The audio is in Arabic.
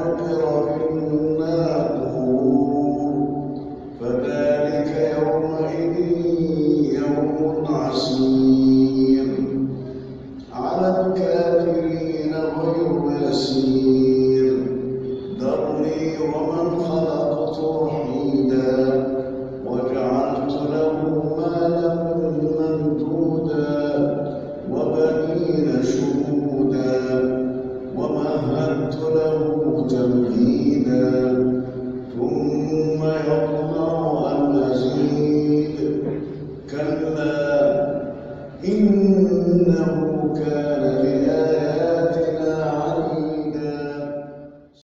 ونحضر في الناقور فذلك يومئذ يوم عسير على الكافرين غير يسير ذرني ومن خلقت وحيدا وجعلت له مالا ممدودا وبنين شهودا ومهدت له تمهيدا ثم يطمع أن أزيد كلا إنه كان